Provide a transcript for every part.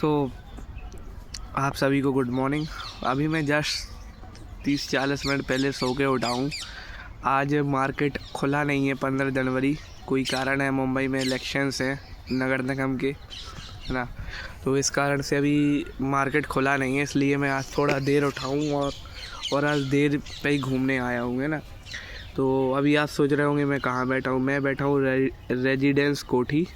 तो आप सभी को गुड मॉर्निंग। अभी मैं जस्ट 30-40 मिनट पहले सो के उठा हूँ। आज मार्केट खुला नहीं है, 15 जनवरी कोई कारण है, मुंबई में इलेक्शंस हैं नगर निगम के, है ना। तो इस कारण से अभी मार्केट खुला नहीं है, इसलिए मैं आज थोड़ा देर उठा हूँ और आज देर पे ही घूमने आया हूँ, है ना। तो अभी आप सोच रहे होंगे मैं कहाँ बैठा हूँ। मैं बैठा हूँ रेजिडेंस कोठी,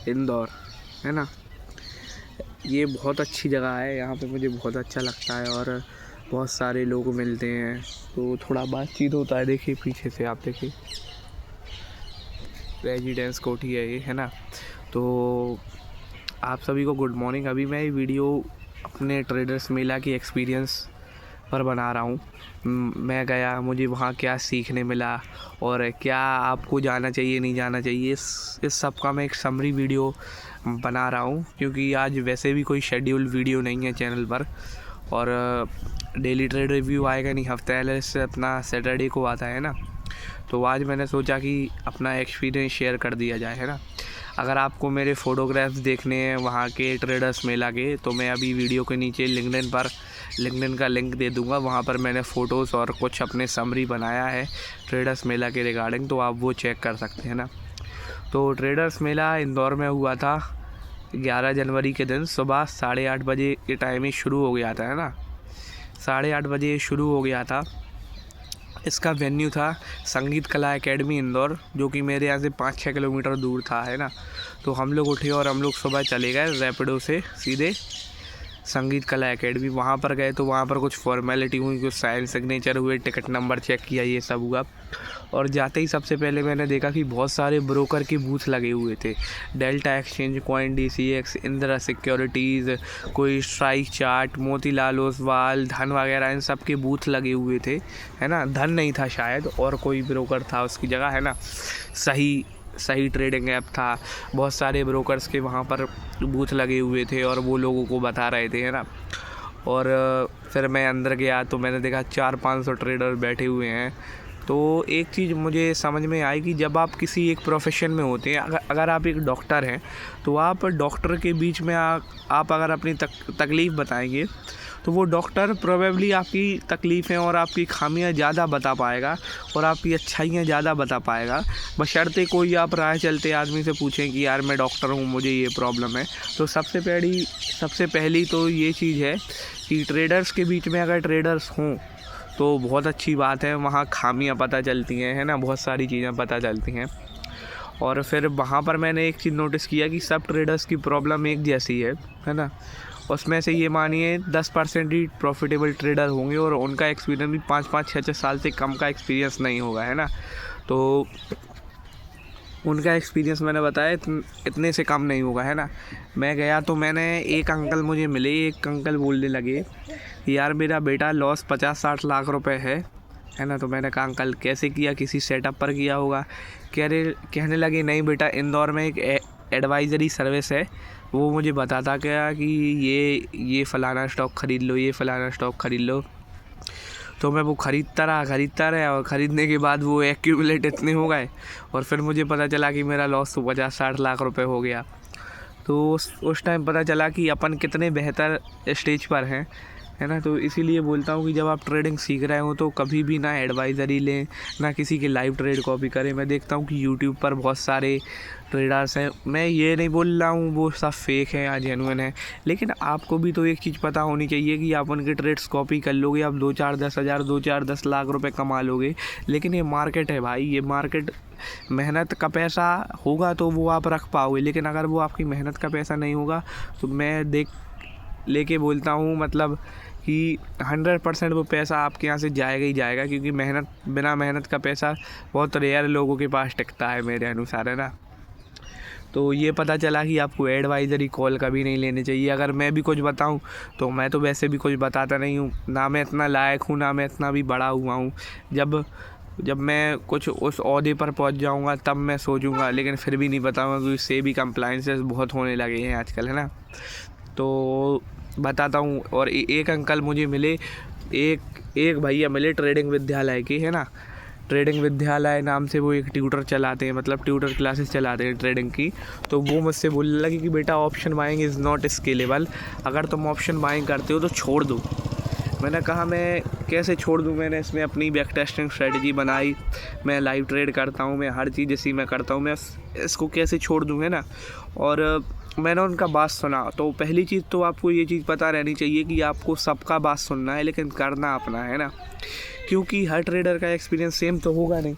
इंदौर, है ना। ये बहुत अच्छी जगह है, यहाँ पे मुझे बहुत अच्छा लगता है और बहुत सारे लोग मिलते हैं तो थोड़ा बातचीत होता है। देखिए पीछे से, आप देखिए रेजिडेंस कोठी है ये, है ना। तो आप सभी को गुड मॉर्निंग। अभी मैं ये वीडियो अपने ट्रेडर्स मेला की एक्सपीरियंस पर बना रहा हूँ। मैं गया, मुझे वहाँ क्या सीखने मिला और क्या आपको जाना चाहिए नहीं जाना चाहिए, इस सब का मैं एक समरी वीडियो बना रहा हूँ, क्योंकि आज वैसे भी कोई शेड्यूल वीडियो नहीं है चैनल पर और डेली ट्रेड रिव्यू आएगा नहीं, हफ्ते पहले से अपना सैटरडे को आता है ना। तो आज मैंने सोचा कि अपना एक्सपीरियंस शेयर कर दिया जाए, है ना। अगर आपको मेरे फ़ोटोग्राफ्स देखने हैं वहाँ के ट्रेडर्स मेला के, तो मैं अभी वीडियो के नीचे लिंक्डइन का लिंक दे दूँगा। वहाँ पर मैंने फ़ोटोज़ और कुछ अपने समरी बनाया है ट्रेडर्स मेला के रिगार्डिंग, तो आप वो चेक कर सकते हैं ना। तो ट्रेडर्स मेला इंदौर में हुआ था 11 जनवरी के दिन सुबह 8:30 बजे के टाइम ही शुरू हो गया था, है ना। 8:30 बजे शुरू हो गया था। इसका वेन्यू था संगीत कला एकेडमी इंदौर, जो कि मेरे यहाँ से 5-6 किलोमीटर दूर था, है ना। तो हम लोग उठे और हम लोग सुबह चले गए रैपिडो से सीधे संगीत कला एकेडमी। वहाँ पर गए तो वहाँ पर कुछ फॉर्मेलिटी हुई, कुछ साइन सिग्नेचर हुए, टिकट नंबर चेक किया, ये सब हुआ। और जाते ही सबसे पहले मैंने देखा कि बहुत सारे ब्रोकर के बूथ लगे हुए थे। Delta exchange, coin DCX, Indira securities, कोई स्ट्राइक चार्ट, मोतीलाल ओसवाल, धन वगैरह, इन सब के बूथ लगे हुए थे, है ना। धन नहीं था शायद, और कोई ब्रोकर था उसकी जगह, है ना। सही ट्रेडिंग ऐप था। बहुत सारे ब्रोकर्स के वहाँ पर बूथ लगे हुए थे और वो लोगों को बता रहे थे, है ना। और फिर मैं अंदर गया तो मैंने देखा 400-500 ट्रेडर बैठे हुए हैं। तो एक चीज़ मुझे समझ में आई कि जब आप किसी एक प्रोफेशन में होते हैं, अगर आप एक डॉक्टर हैं तो आप डॉक्टर के बीच में आप अगर अपनी तकलीफ़ बताएंगे तो वो डॉक्टर प्रोबेबली आपकी तकलीफ़ें और आपकी खामियां ज़्यादा बता पाएगा और आपकी अच्छाइयाँ ज़्यादा बता पाएगा, बशर्ते कोई आप राह चलते आदमी से पूछें कि यार मैं डॉक्टर हूँ, मुझे ये प्रॉब्लम है। तो सबसे पहली तो ये चीज़ है कि ट्रेडर्स के बीच में अगर ट्रेडर्स हों तो बहुत अच्छी बात है, वहाँ खामियां पता चलती हैं, है ना, बहुत सारी चीज़ें पता चलती हैं। और फिर वहाँ पर मैंने एक चीज़ नोटिस किया कि सब ट्रेडर्स की प्रॉब्लम एक जैसी है ना। उसमें से ये मानिए 10% ही प्रॉफिटेबल ट्रेडर होंगे और उनका एक्सपीरियंस भी 5-5, 6-6 साल से कम का एक्सपीरियंस नहीं होगा, है ना। तो उनका एक्सपीरियंस मैंने बताया इतने से कम नहीं होगा, है ना। मैं गया तो मैंने एक अंकल मुझे मिले, एक अंकल बोलने लगे यार मेरा बेटा लॉस 50-60 लाख रुपए है ना। तो मैंने कहा अंकल कैसे किया, किसी सेटअप पर किया होगा। कहने लगे नहीं बेटा, इंदौर में एक एडवाइज़री सर्विस है, वो मुझे बताता क्या कि ये फ़लाना स्टॉक ख़रीद लो, ये फ़लाना स्टॉक ख़रीद लो। तो मैं वो ख़रीदता रहा और ख़रीदने के बाद वो एक्यूमुलेट इतने हो गए और फिर मुझे पता चला कि मेरा लॉस तो 50-60 लाख रुपए हो गया। तो उस टाइम पता चला कि अपन कितने बेहतर स्टेज पर हैं, है ना। तो इसीलिए बोलता हूँ कि जब आप ट्रेडिंग सीख रहे हो तो कभी भी ना एडवाइज़री लें, ना किसी के लाइव ट्रेड कॉपी करें। मैं देखता हूँ कि यूट्यूब पर बहुत सारे ट्रेडर्स हैं, मैं ये नहीं बोल रहा हूँ वो सब फेक हैं या जेन्युइन है, लेकिन आपको भी तो एक चीज़ पता होनी चाहिए कि आप उनके ट्रेड्स कॉपी कर लोगे, आप 2-4-10 लाख रुपए कमा लोगे। लेकिन ये मार्केट है भाई, ये मार्केट मेहनत का पैसा होगा तो वो आप रख पाओगे, लेकिन अगर वो आपकी मेहनत का पैसा नहीं होगा तो मैं लेके बोलता हूँ मतलब कि 100% वो पैसा आपके यहाँ से जाएगा ही जाएगा, क्योंकि बिना मेहनत का पैसा बहुत रेयर लोगों के पास टिकता है मेरे अनुसार, है ना। तो ये पता चला कि आपको एडवाइज़री कॉल कभी नहीं लेनी चाहिए। अगर मैं भी कुछ बताऊं तो मैं तो वैसे भी कुछ बताता नहीं हूँ, ना मैं इतना लायक हूँ, ना मैं इतना भी बड़ा हुआ हूँ। जब मैं कुछ उस ओहदे पर पहुँच जाऊँगा तब मैं सोचूंगा, लेकिन फिर भी नहीं बताऊँगा क्योंकि सेबी कंप्लाइंसेस बहुत होने लगे हैं आजकल, है ना। तो बताता हूँ। और एक अंकल मुझे मिले, एक भैया मिले ट्रेडिंग विद्यालय के, है ना। ट्रेडिंग विद्यालय नाम से वो एक ट्यूटर चलाते हैं, मतलब ट्यूटर क्लासेस चलाते हैं ट्रेडिंग की। तो वो मुझसे बोलने लगे कि बेटा option buying is not scalable, अगर तुम ऑप्शन बाइंग करते हो तो छोड़ दो। मैंने कहा मैं कैसे छोड़ दूँ, मैंने इसमें अपनी बैक टेस्टिंग स्ट्रेटजी बनाई, मैं लाइव ट्रेड करता हूँ, मैं हर चीज़ इसी में करता हूँ, मैं इसको कैसे छोड़ दूँ, है ना। और मैंने उनका बात सुना। तो पहली चीज़ तो आपको ये चीज़ पता रहनी चाहिए कि आपको सबका बात सुनना है लेकिन करना अपना है ना, क्योंकि हर ट्रेडर का एक्सपीरियंस सेम तो होगा नहीं।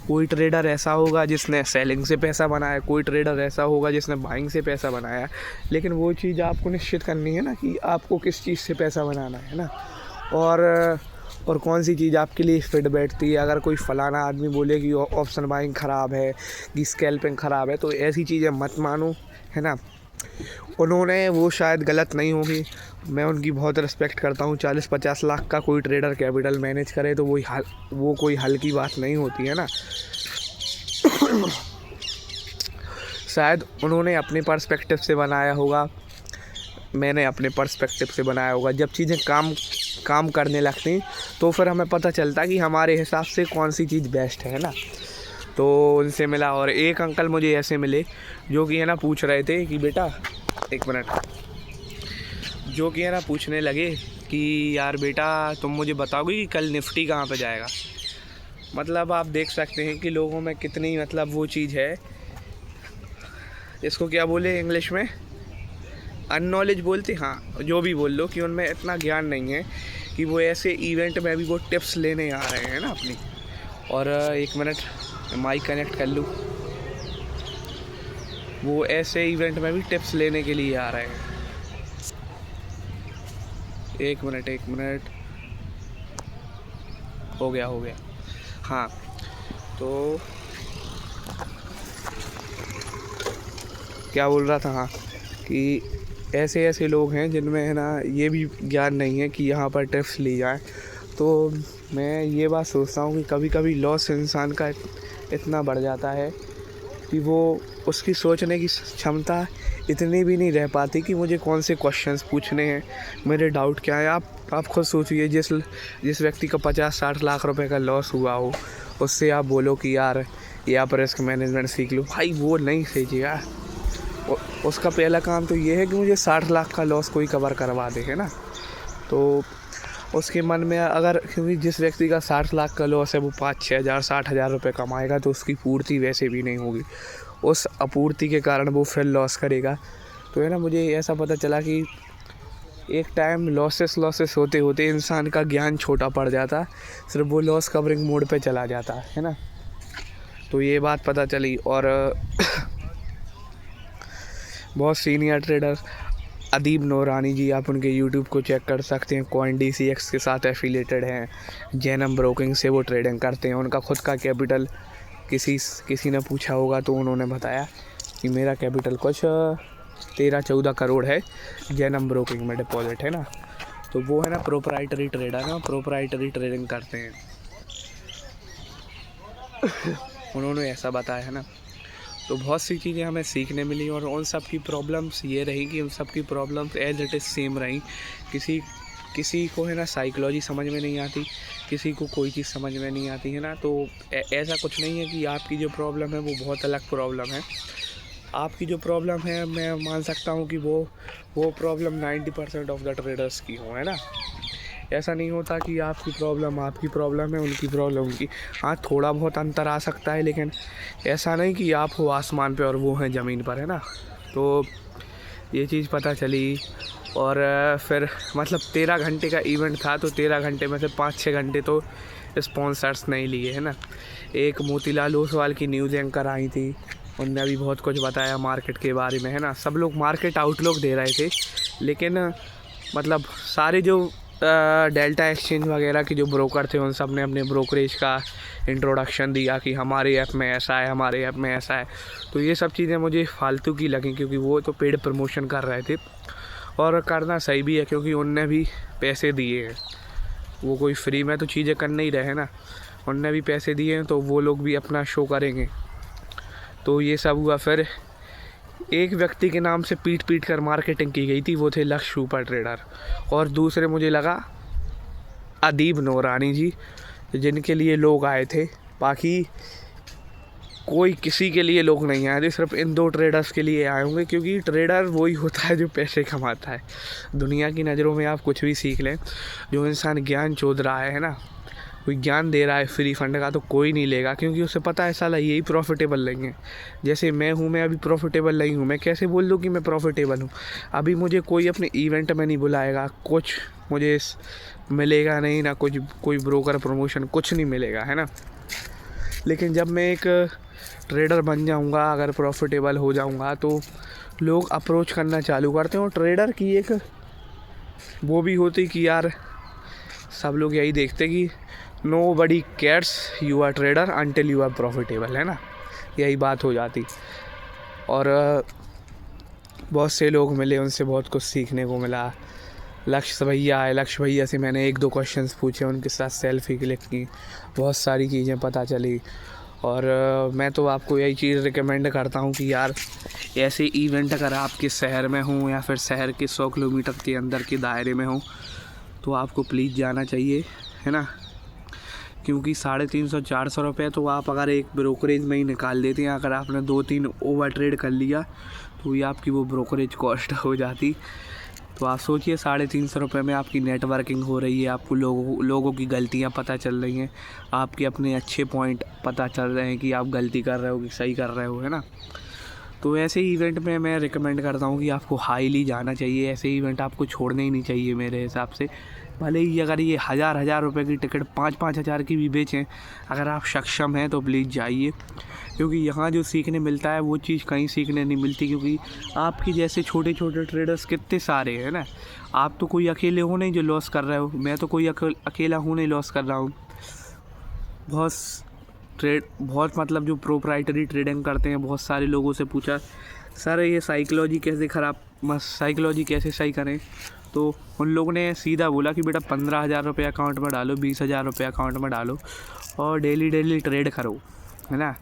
कोई ट्रेडर ऐसा होगा जिसने सेलिंग से पैसा बनाया, कोई ट्रेडर ऐसा होगा जिसने बाइंग से पैसा बनाया, लेकिन वो चीज़ आपको निश्चित करनी है ना कि आपको किस चीज़ से पैसा बनाना है ना, और कौन सी चीज़ आपके लिए फिट बैठती है। अगर कोई फलाना आदमी बोले कि ऑप्शन बाइंग ख़राब है, कि स्कैल्पिंग ख़राब है, तो ऐसी चीज़ें मत मानो, है ना। उन्होंने वो शायद गलत नहीं होगी, मैं उनकी बहुत रिस्पेक्ट करता हूँ। 40-50 लाख का कोई ट्रेडर कैपिटल मैनेज करे तो वो कोई हल्की बात नहीं होती है ना। शायद उन्होंने अपने पर्सपेक्टिव से बनाया होगा, मैंने अपने पर्सपेक्टिव से बनाया होगा। जब चीज़ें काम करने लगती तो फिर हमें पता चलता कि हमारे हिसाब से कौन सी चीज़ बेस्ट है ना। तो उनसे मिला, और एक अंकल मुझे ऐसे मिले जो कि है ना पूछ रहे थे कि बेटा, एक मिनट, जो कि है ना पूछने लगे कि यार बेटा तुम मुझे बताओगे कि कल निफ्टी कहाँ पे जाएगा। मतलब आप देख सकते हैं कि लोगों में कितनी मतलब वो चीज़ है, इसको क्या बोले इंग्लिश में, अननॉलेज बोलते, हाँ जो भी बोल लो, कि उनमें इतना ज्ञान नहीं है कि वो ऐसे इवेंट में भी वो टिप्स लेने आ रहे हैं ना अपनी। और एक मिनट माइक कनेक्ट कर लूँ, वो ऐसे इवेंट में भी टिप्स लेने के लिए आ रहे हैं। एक मिनट, हो गया। हाँ, तो क्या बोल रहा था, हाँ, कि ऐसे लोग हैं जिनमें है ना ये भी ज्ञान नहीं है कि यहाँ पर टिप्स ली जाए। तो मैं ये बात सोचता हूँ कि कभी कभी लॉस इंसान का इतना बढ़ जाता है कि वो उसकी सोचने की क्षमता इतनी भी नहीं रह पाती कि मुझे कौन से क्वेश्चंस पूछने हैं, मेरे डाउट क्या है। आप खुद सोचिए, जिस व्यक्ति का 50-60 लाख रुपए का लॉस हुआ हो, उससे आप बोलो कि यार ये आप रिस्क मैनेजमेंट सीख लो, भाई वो नहीं सीखेगा। उसका पहला काम तो ये है कि मुझे 60 लाख का लॉस कोई कवर करवा दे, है ना। तो उसके मन में अगर, क्योंकि जिस व्यक्ति का 60 लाख का लॉस है वो 5-6 हज़ार 60 हज़ार रुपये कमाएगा तो उसकी पूर्ति वैसे भी नहीं होगी, उस अपूर्ति के कारण वो फिर लॉस करेगा। तो है ना, मुझे ऐसा पता चला कि एक टाइम लॉसेस होते होते इंसान का ज्ञान छोटा पड़ जाता, सिर्फ वो लॉस कवरिंग मोड पे चला जाता है ना। तो ये बात पता चली। और बहुत सीनियर ट्रेडर अदीब नूरानी जी, आप उनके यूट्यूब को चेक कर सकते हैं, CoinDCX के साथ एफिलेटेड हैं, जैनम ब्रोकिंग से वो ट्रेडिंग करते हैं। उनका खुद का कैपिटल किसी ने पूछा होगा तो उन्होंने बताया कि मेरा कैपिटल कुछ 13-14 करोड़ है, जैनम ब्रोकिंग में डिपॉजिट है ना। तो वो है ना प्रोप्राइटरी ट्रेडर ना, प्रोप्राइटरी ट्रेडिंग करते हैं। उन्होंने ऐसा बताया है ना। तो बहुत सी चीज़ें हमें सीखने मिली, और उन सब की प्रॉब्लम्स ये रही कि उन सब की problems as it is same रही। किसी को है ना साइकोलॉजी समझ में नहीं आती, किसी को कोई चीज़ समझ में नहीं आती, है ना। तो ऐसा कुछ नहीं है कि आपकी जो प्रॉब्लम है वो बहुत अलग प्रॉब्लम है। आपकी जो प्रॉब्लम है, मैं मान सकता हूँ कि वो प्रॉब्लम 90% ऑफ द ट्रेडर्स की हो, है ना। ऐसा नहीं होता कि आपकी प्रॉब्लम है, उनकी प्रॉब्लम उनकी। हाँ, थोड़ा बहुत अंतर आ सकता है, लेकिन ऐसा नहीं कि आप हो आसमान पे और वो हैं ज़मीन पर, है ना। तो ये चीज़ पता चली। और फिर मतलब 13 घंटे का इवेंट था, तो 13 घंटे में से 5-6 घंटे तो स्पॉन्सर्स नहीं लिए, है ना। एक मोतीलाल ओसवाल की न्यूज़ एंकर आई थी, उनने अभी बहुत कुछ बताया मार्केट के बारे में, है ना। सब लोग मार्केट आउटलुक दे रहे थे, लेकिन मतलब सारे जो डेल्टा एक्सचेंज वगैरह के जो ब्रोकर थे उन सब ने अपने ब्रोकरेज का इंट्रोडक्शन दिया कि हमारे ऐप में ऐसा है, हमारे ऐप में ऐसा है। तो ये सब चीज़ें मुझे फालतू की लगी, क्योंकि वो तो पेड प्रमोशन कर रहे थे, और करना सही भी है क्योंकि उनने भी पैसे दिए हैं। वो कोई फ्री में तो चीज़ें कर नहीं रहे ना, उनने भी पैसे दिए हैं, तो वो लोग भी अपना शो करेंगे। तो ये सब हुआ। फिर एक व्यक्ति के नाम से पीट कर मार्केटिंग की गई थी, वो थे लक्ष्य सुपर ट्रेडर, और दूसरे मुझे लगा अदीब नूरानी जी, जिनके लिए लोग आए थे, बाकी कोई किसी के लिए लोग नहीं आए थे, सिर्फ इन 2 ट्रेडर्स के लिए आए होंगे, क्योंकि ट्रेडर वही होता है जो पैसे कमाता है। दुनिया की नज़रों में आप कुछ भी सीख लें, जो इंसान ज्ञान चोद रहा है ना, कोई ज्ञान दे रहा है फ्री फंड का, तो कोई नहीं लेगा, क्योंकि उसे पता है साला यही प्रॉफिटेबल नहीं है। जैसे मैं हूँ, मैं अभी प्रॉफिटेबल नहीं हूँ, मैं कैसे बोल दूँ कि मैं प्रॉफिटेबल हूँ? अभी मुझे कोई अपने इवेंट में नहीं बुलाएगा, कुछ मुझे मिलेगा नहीं ना, कुछ कोई ब्रोकर प्रमोशन कुछ नहीं मिलेगा, है ना। लेकिन जब मैं एक ट्रेडर बन जाऊंगा, अगर प्रॉफिटेबल हो जाऊंगा, तो लोग अप्रोच करना चालू करते हैं। और ट्रेडर की एक वो भी होती कि यार सब लोग यही देखते कि nobody cares you are trader until you are profitable, है ना, यही बात हो जाती। और बहुत से लोग मिले, उनसे बहुत कुछ सीखने को मिला। लक्ष्य भैया आए, लक्ष्य भैया से मैंने 1-2 क्वेश्चंस पूछे, उनके साथ सेल्फी क्लिक की, बहुत सारी चीज़ें पता चली। और मैं तो आपको यही चीज़ रिकमेंड करता हूँ कि यार ऐसे इवेंट अगर आपके शहर में हो या फिर शहर के 100 किलोमीटर के अंदर के दायरे में हो, तो आपको प्लीज़ जाना चाहिए, है ना। क्योंकि 350-400 रुपये तो आप अगर एक ब्रोकरेज में ही निकाल देते हैं। अगर आपने 2-3 ओवर ट्रेड कर लिया तो ये आपकी वो ब्रोकरेज कॉस्ट हो जाती। तो आप सोचिए 350 रुपये में आपकी नेटवर्किंग हो रही है, आपको लोगों की गलतियां पता चल रही हैं, आपके अपने अच्छे पॉइंट पता चल रहे हैं कि आप गलती कर रहे हो कि सही कर रहे हो, है ना। तो ऐसे इवेंट में मैं रिकमेंड करता हूँ कि आपको हाईली जाना चाहिए। ऐसे इवेंट आपको छोड़ने ही नहीं चाहिए मेरे हिसाब से। भले ही अगर ये 1000 रुपये की टिकट 5-5 हज़ार की भी बेचें, अगर आप सक्षम हैं तो प्लीज़ जाइए, क्योंकि यहाँ जो सीखने मिलता है वो चीज़ कहीं सीखने नहीं मिलती। क्योंकि आपके जैसे छोटे छोटे ट्रेडर्स कितने सारे हैं ना, आप तो कोई अकेले हो नहीं जो लॉस कर रहे हो, मैं तो कोई अकेला हूँ नहीं लॉस कर रहा हूँ। बहुत मतलब जो प्रोप्राइटरी ट्रेडिंग करते हैं, बहुत सारे लोगों से पूछा, सर ये साइकोलॉजी कैसे सही करें, तो उन लोगों ने सीधा बोला कि बेटा 15,000 रुपये अकाउंट में डालो, 20,000 रुपये अकाउंट में डालो और डेली ट्रेड करो, है ना।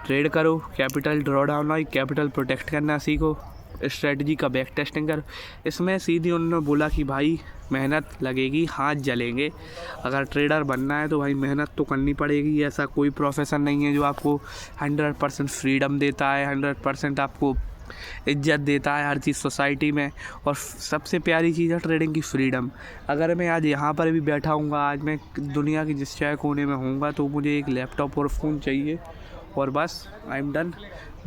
ट्रेड करो, कैपिटल ड्रॉ डाउन और कैपिटल प्रोटेक्ट करना सीखो, स्ट्रेटजी का बैक टेस्टिंग करो। इसमें सीधी उन्होंने बोला कि भाई मेहनत लगेगी, हाथ जलेंगे, अगर ट्रेडर बनना है तो भाई मेहनत तो करनी पड़ेगी। ऐसा कोई प्रोफेशन नहीं है जो आपको 100% फ्रीडम देता है, 100% आपको इज्जत देता है हर चीज़ सोसाइटी में। और सबसे प्यारी चीज़ है ट्रेडिंग की फ्रीडम। अगर मैं आज यहाँ पर भी बैठा हूँगा, आज मैं दुनिया की जिस चाहे कोने में होऊंगा, तो मुझे एक लैपटॉप और फ़ोन चाहिए और बस आई एम डन।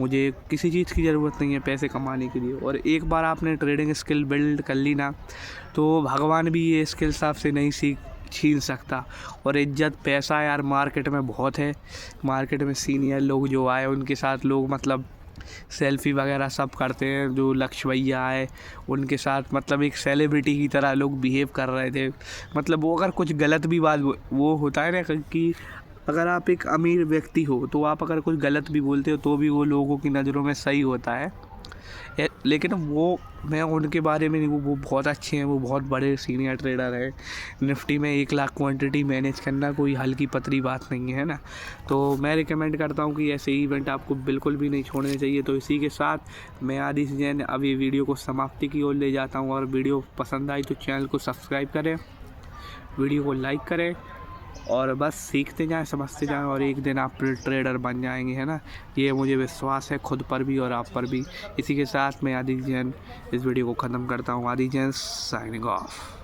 मुझे किसी चीज़ की ज़रूरत नहीं है पैसे कमाने के लिए। और एक बार आपने ट्रेडिंग स्किल बिल्ड कर ली ना, तो भगवान भी ये स्किल्स आपसे नहीं छीन सकता। और इज्जत पैसा यार मार्केट में बहुत है। मार्केट में सीनियर लोग जो आए उनके साथ लोग मतलब सेल्फ़ी वगैरह सब करते हैं। जो लक्ष्य भैया आए उनके साथ मतलब एक सेलिब्रिटी की तरह लोग बिहेव कर रहे थे। मतलब वो अगर कुछ गलत भी बात वो होता है ना कि अगर आप एक अमीर व्यक्ति हो तो आप अगर कुछ गलत भी बोलते हो तो भी वो लोगों की नज़रों में सही होता है। लेकिन वो मैं उनके बारे में नहीं, वो बहुत अच्छे हैं, वो बहुत बड़े सीनियर ट्रेडर हैं। निफ्टी में 1 लाख क्वांटिटी मैनेज करना कोई हल्की पतली बात नहीं है ना। तो मैं रिकमेंड करता हूँ कि ऐसे इवेंट आपको बिल्कुल भी नहीं छोड़ने चाहिए। तो इसी के साथ मैं आदिश जैन अब ये वीडियो को समाप्ति की ओर ले जाता हूँ। और वीडियो पसंद आई तो चैनल को सब्सक्राइब करें, वीडियो को लाइक करें और बस सीखते जाएं, समझते जाएं और एक दिन आप ट्रेडर बन जाएंगे, है ना। ये मुझे विश्वास है खुद पर भी और आप पर भी। इसी के साथ मैं आदिश जैन इस वीडियो को ख़त्म करता हूँ। आदिश जैन साइनिंग ऑफ।